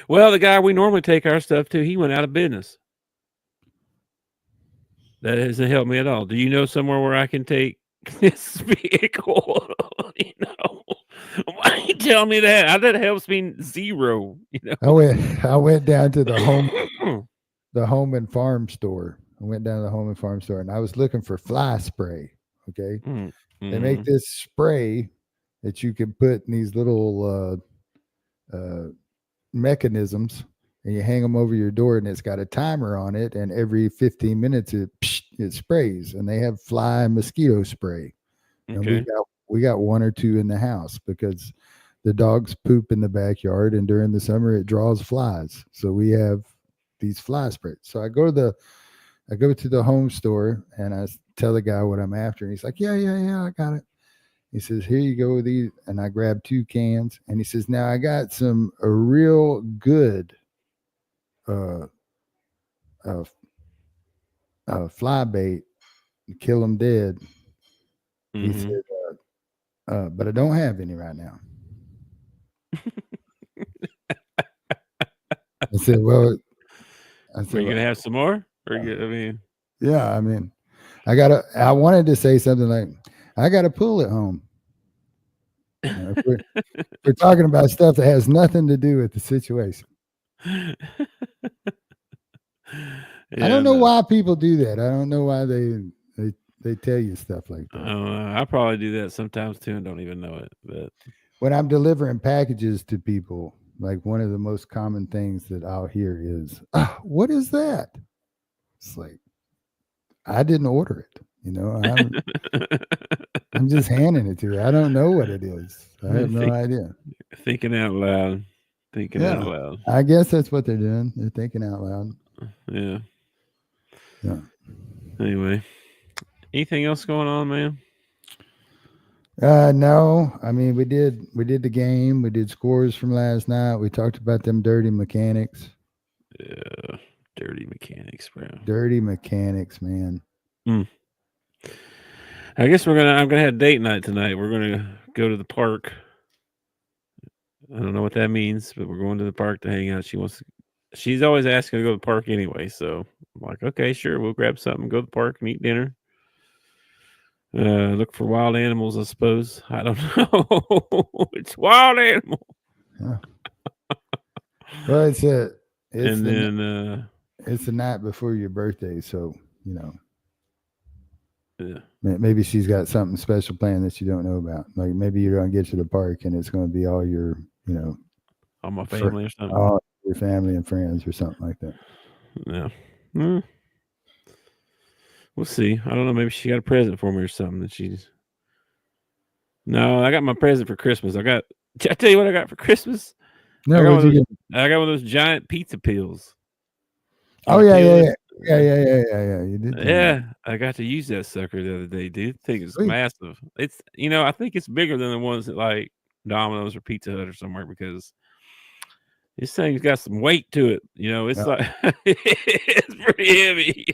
Well, the guy we normally take our stuff to, he went out of business. That doesn't help me at all. Do you know somewhere where I can take this vehicle? Why you tell me that? That helps me zero. I went down to the home and farm store. I went down to the home and farm store, and I was looking for fly spray. Okay, They make this spray that you can put in these little mechanisms, and you hang them over your door, and it's got a timer on it, and every 15 minutes it sprays. And they have fly and mosquito spray. Okay. And we got 1 or 2 in the house because the dogs poop in the backyard, and during the summer it draws flies. So we have these fly sprays. So I go to the home store, and I tell the guy what I'm after, and he's like, yeah, I got it. He says, here you go with these. And I grabbed 2 cans, and he says, now I got a real good fly bait to kill them dead. He said, but I don't have any right now. I said, well, are you going to have some more? Yeah, I mean, I wanted to say something like, I got to pull it home. We're talking about stuff that has nothing to do with the situation. I don't know why people do that. I don't know why they tell you stuff like that. I probably do that sometimes too and don't even know it. But when I'm delivering packages to people, like one of the most common things that I'll hear is, what is that? It's like, I didn't order it. I'm just handing it to you. I don't know what it is. I have no idea. Thinking out loud. Out loud. I guess that's what they're doing. They're thinking out loud. Yeah. Yeah. Anyway, anything else going on, man? No. I mean, we did the game. We did scores from last night. We talked about them dirty mechanics. Yeah, dirty mechanics, bro. Dirty mechanics, man. I guess I'm gonna have date night tonight. We're gonna go to the park. I don't know what that means, but we're going to the park to hang out. She's always asking to go to the park anyway. So I'm like, okay, sure, we'll grab something, go to the park and eat dinner. Look for wild animals, I suppose. I don't know. It's wild animal. Yeah. Well, it's the night before your birthday, so yeah. Maybe she's got something special planned that you don't know about. Like maybe you're gonna get to the park and it's gonna be all your, all my family or something. All your family and friends or something like that. Yeah. We'll see. I don't know. Maybe she got a present for me or something No, I got my present for Christmas. Did I tell you what I got for Christmas? No, I got one of those giant pizza pills. Oh yeah. You did. Yeah, I got to use that sucker the other day, dude. I think it's massive. It's I think it's bigger than the ones that like Domino's or Pizza Hut or somewhere because this thing's got some weight to it. It's like it's pretty heavy.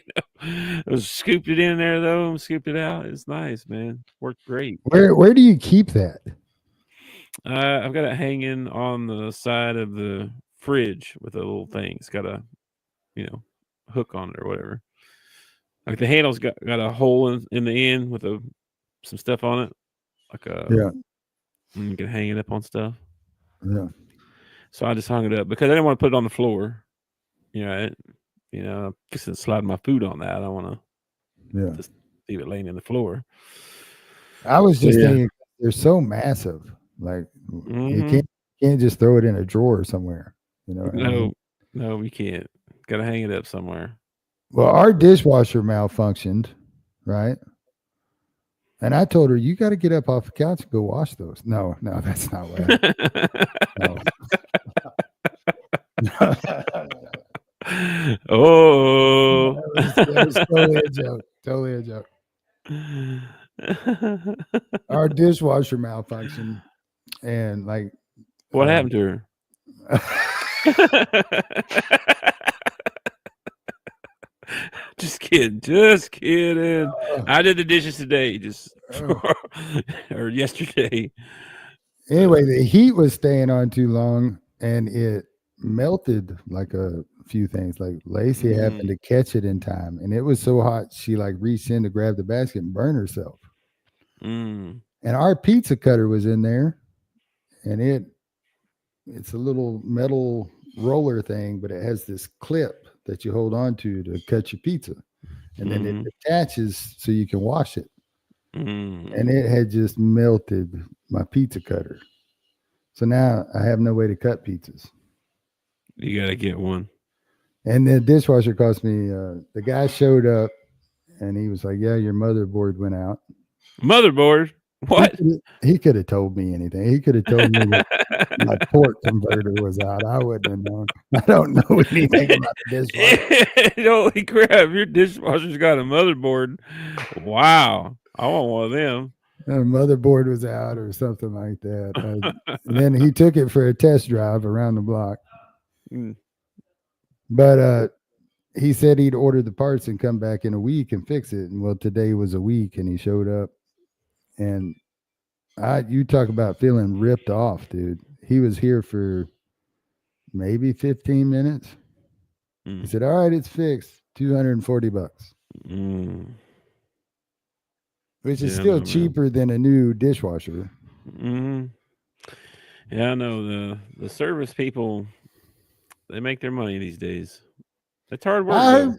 I scooped it in there though and scooped it out. It's nice, man. Worked great. Where do you keep that? I've got it hanging on the side of the fridge with a little thing. It's got a hook on it or whatever. Like the handle's got a hole in the end with some stuff on it. And you can hang it up on stuff. Yeah. So I just hung it up because I didn't want to put it on the floor. I'm just sliding my food on that. I don't want to just leave it laying in the floor. I was just thinking they're so massive. Like you can't just throw it in a drawer somewhere. No, we can't. Got to hang it up somewhere. Well, our dishwasher malfunctioned, right? And I told her, you got to get up off the couch and go wash those. No, that's not what happened. Oh, that was totally a joke. Our dishwasher malfunctioned, and like, what happened to her? Just kidding. I did the dishes today, or yesterday. Anyway, the heat was staying on too long, and it melted like a few things. Like Lacey happened to catch it in time, and it was so hot she like reached in to grab the basket and burn herself. And our pizza cutter was in there, and it's a little metal roller thing, but it has this clip that you hold on to cut your pizza, and then it attaches so you can wash it. And it had just melted my pizza cutter. So now I have no way to cut pizzas. You got to get one. And the dishwasher cost me, the guy showed up and he was like, yeah, your motherboard went out. Motherboard? What? He could have told me anything. He could have told me that my port converter was out. I wouldn't have known. I don't know anything about the dishwasher. Holy crap, your dishwasher's got a motherboard. Wow. I want one of them. The motherboard was out or something like that. And then he took it for a test drive around the block. But he said he'd order the parts and come back in a week and fix it. And well, today was a week and he showed up. And you talk about feeling ripped off, dude. He was here for maybe 15 minutes. He said, all right, it's fixed. $240. Which is still cheaper than a new dishwasher. Yeah, I know the service people, they make their money these days. It's hard work.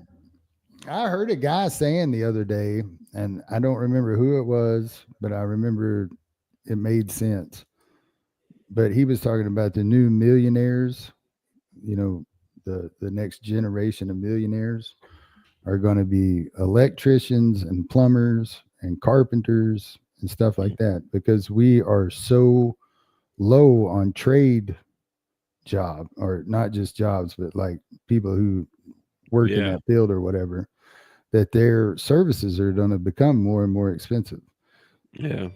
I heard a guy saying the other day, and I don't remember who it was, but I remember it made sense. But he was talking about the new millionaires, the next generation of millionaires are going to be electricians and plumbers and carpenters and stuff like that, because we are so low on trade job, or not just jobs, but like people who work in that field or whatever, that their services are going to become more and more expensive. Yeah.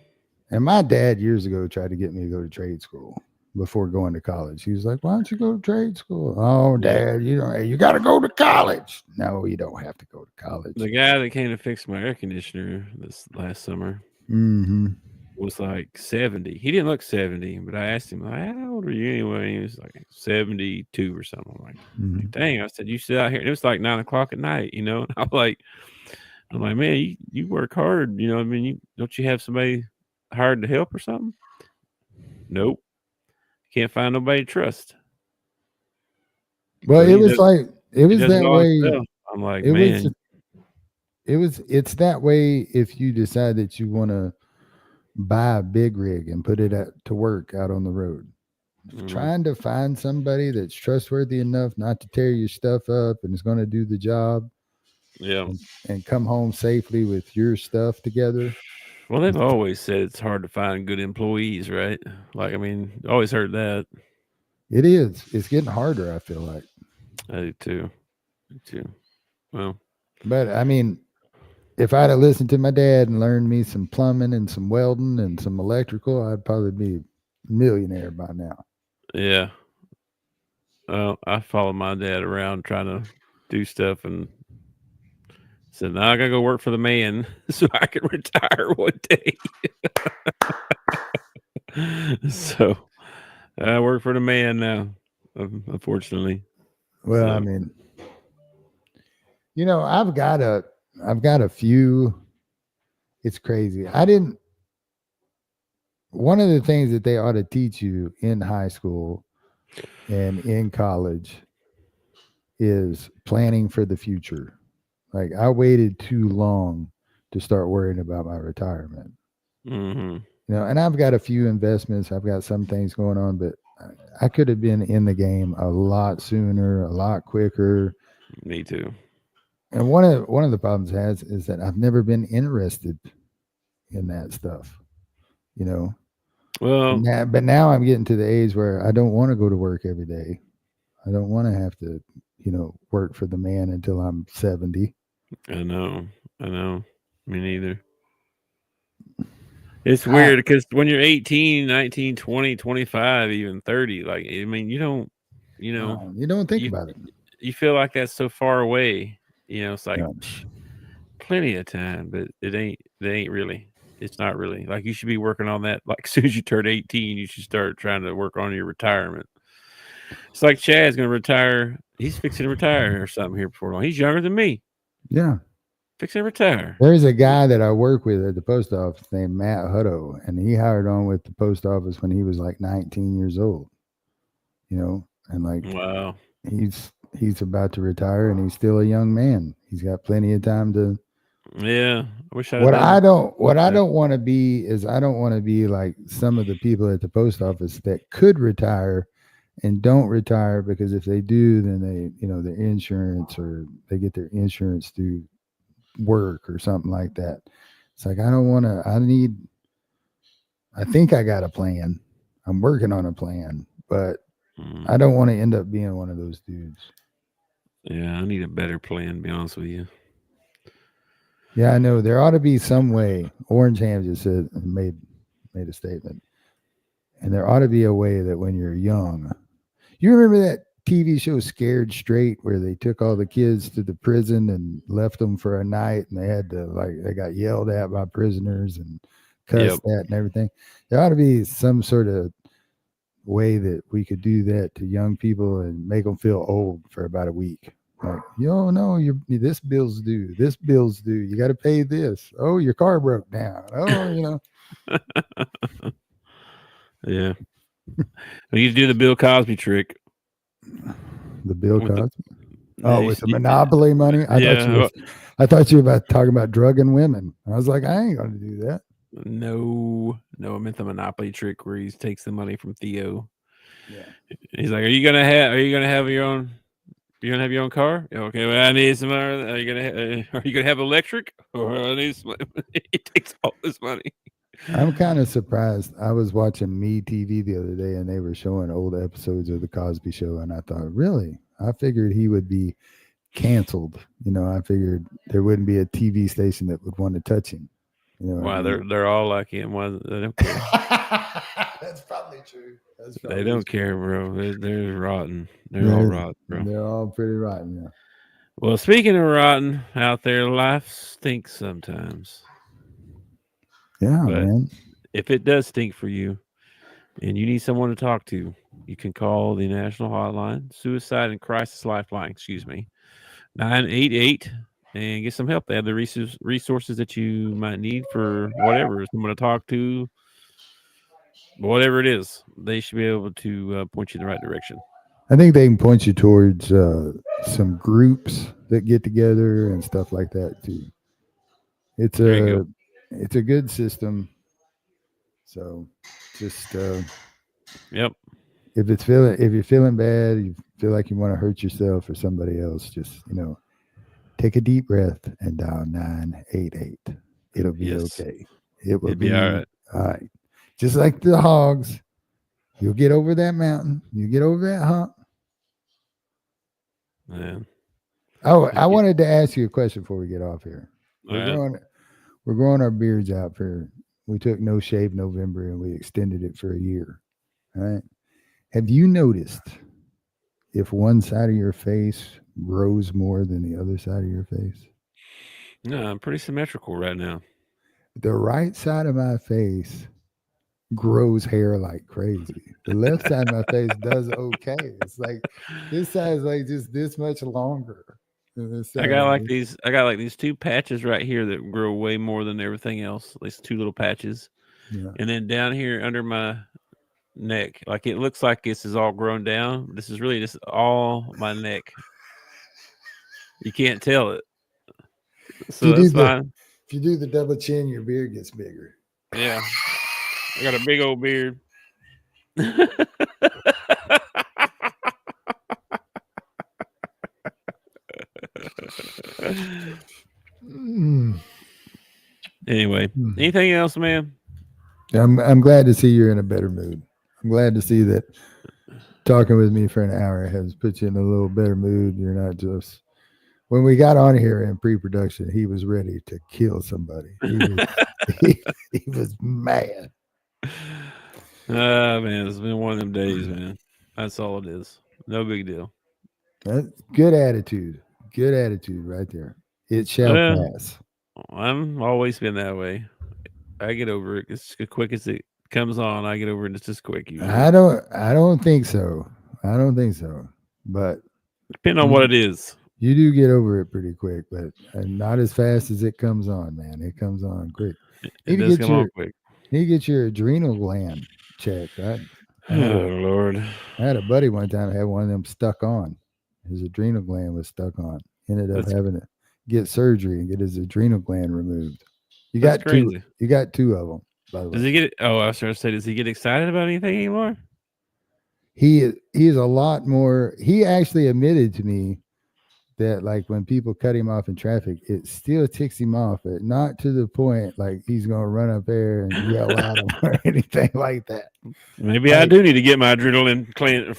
And my dad years ago tried to get me to go to trade school before going to college. He was like, "Why don't you go to trade school?" "Oh, Dad, you got to go to college." No, you don't have to go to college. The guy that came to fix my air conditioner this last summer was like 70. He didn't look 70, but I asked him, like, "How old are you anyway?" He was like 72 or something. I'm like, dang. I said, "You sit out here." And it was like 9:00 at night, you know. And I'm like, man, you work hard, you know. I mean, don't you have somebody hired to help or something? Nope. Can't find nobody to trust. Well, So it was that way. I'm like, man, it's that way if you decide that you want to buy a big rig and put it to work out on the road. Trying to find somebody that's trustworthy enough not to tear your stuff up and is going to do the job. Yeah. And come home safely with your stuff together. Well, they've always said it's hard to find good employees, right? Like, I mean, always heard that. It is. It's getting harder, I feel like. I do too. Well, but I mean, if I'd have listened to my dad and learned me some plumbing and some welding and some electrical, I'd probably be a millionaire by now. Yeah. Well, I followed my dad around trying to do stuff and said, "Now I gotta go work for the man so I can retire one day." So I work for the man now, unfortunately. Well, I mean, you know, I've got a few. It's crazy. One of the things that they ought to teach you in high school and in college is planning for the future. Like, I waited too long to start worrying about my retirement. You know, and I've got a few investments. I've got some things going on, but I could have been in the game a lot sooner, a lot quicker. Me too. And one of the problems is that I've never been interested in that stuff, you know. Well, but now I'm getting to the age where I don't want to go to work every day. I don't want to have to, you know, work for the man until I'm 70. I know. Me neither. It's weird because when you're 18, 19, 20, 25, even 30, like, I mean, you don't think about it. You feel like that's so far away. You know, it's like plenty of time, but it ain't really. It's not really. Like, you should be working on that. Like, as soon as you turn 18, you should start trying to work on your retirement. It's like Chad's going to retire. He's fixing to retire or something here before long. He's younger than me. Yeah. Fixing to retire. There's a guy that I work with at the post office named Matt Hutto, and he hired on with the post office when he was like 19 years old. You know, and like, wow, he's about to retire, and he's still a young man. He's got plenty of time to. Yeah, I wish I. What I don't want to be is I don't want to be like some of the people at the post office that could retire and don't retire because if they do, then they, you know, their insurance or they get their insurance through work or something like that. It's like, I don't want to. I think I got a plan. I'm working on a plan, but I don't want to end up being one of those dudes. Yeah, I need a better plan, to be honest with you. Yeah, I know. There ought to be some way. Orange Ham just made a statement. And there ought to be a way that when you're young, you remember that TV show Scared Straight where they took all the kids to the prison and left them for a night and they had to, like, they got yelled at by prisoners and cussed at and everything. There ought to be some sort of way that we could do that to young people and make them feel old for about a week. Like, this bill's due. This bill's due. You got to pay this. Oh, your car broke down. Oh, you know. Yeah. We need to do the Bill Cosby trick. The Bill Cosby? With the Monopoly money? I thought you were about talking about drugging women. I was like, I ain't going to do that. No, I meant the Monopoly trick where he takes the money from Theo. Yeah. He's like, Are you gonna have your own? You're gonna have your own car? Okay. Well, I need some. Are you gonna have electric? Or I need some. He takes all this money. I'm kind of surprised. I was watching MeTV the other day, and they were showing old episodes of the Cosby Show, and I thought, really? I figured he would be canceled, I figured there wouldn't be a TV station that would want to touch him. Why they're all like him? Why they don't care? That's probably true. They don't care, bro. They're rotten. They're all rotten, bro. They're all pretty rotten, yeah. Well, speaking of rotten out there, life stinks sometimes. Yeah, But man. if it does stink for you and you need someone to talk to, you can call the National Hotline, Suicide and Crisis Lifeline, 988, and get some help. They have the resources that you might need for whatever, someone to talk to, whatever it is. They should be able to point you in the right direction. I think they can point you towards some groups that get together and stuff like that too. It's a good system. So just yep. If you're feeling bad, you feel like you want to hurt yourself or somebody else, just take a deep breath and dial 988. It'll be okay. It'll be all right. All right. Just like the hogs, you'll get over that mountain. You get over that hump. Man. Oh, I wanted to ask you a question before we get off here. We're growing our beards out we took No Shave November and we extended it for a year. All right. Have you noticed if one side of your face grows more than the other side of your face? No, I'm pretty symmetrical right now. The right side of my face grows hair like crazy. The left side of my face does okay. It's like this side is like just this much longer. I got these two patches right here that grow way more than everything else. At least two little patches. Yeah. And then down here under my neck, like it looks like this is all grown down. This is really just all my neck. You can't tell it. So that's fine. If you do the double chin, your beard gets bigger. Yeah. I got a big old beard. Anyway, anything else, man? I'm glad to see you're in a better mood. I'm glad to see that talking with me for an hour has put you in a little better mood. You're not just when we got on here in pre-production, he was ready to kill somebody. He was mad. Man, it's been one of them days, man. That's all it is. No big deal. That's good attitude. Good attitude right there. It shall pass. I'm always been that way. I get over it as quick as it comes on. I get over it just as quick. Usually. I don't think so. But depending on what it is. You do get over it pretty quick, but not as fast as it comes on, man. It comes on quick. It does come on quick. You get your adrenal gland checked, right? Oh, Lord. I had a buddy one time had one of them stuck on. His adrenal gland was stuck on. Ended up having to get surgery and get his adrenal gland removed. You got crazy. You got two of them, by the way. Does he get? Oh, I was trying to say, does he get excited about anything anymore? He is a lot more. He actually admitted to me that, like, when people cut him off in traffic, it still ticks him off, but not to the point like he's gonna run up there and yell at him or anything like that. Maybe I do need to get my adrenaline gland.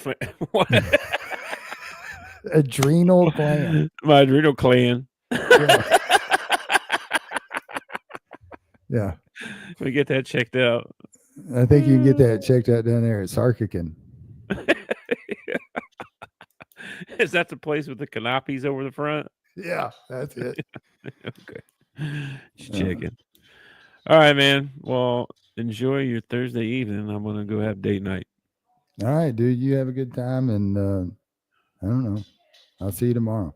Adrenal gland. My adrenal gland. Yeah. We get that checked out. I think you can get that checked out down there at Sarkican. Is that the place with the canopies over the front? Yeah, that's it. Okay. Just checking. All right, man. Well, enjoy your Thursday evening. I'm going to go have date night. All right, dude. You have a good time, and I don't know. I'll see you tomorrow.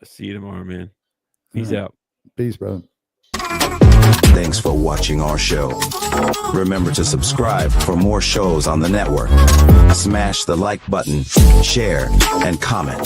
See you tomorrow, man. Peace out. Peace, brother. Thanks for watching our show. Remember to subscribe for more shows on the network. Smash the like button, share, and comment.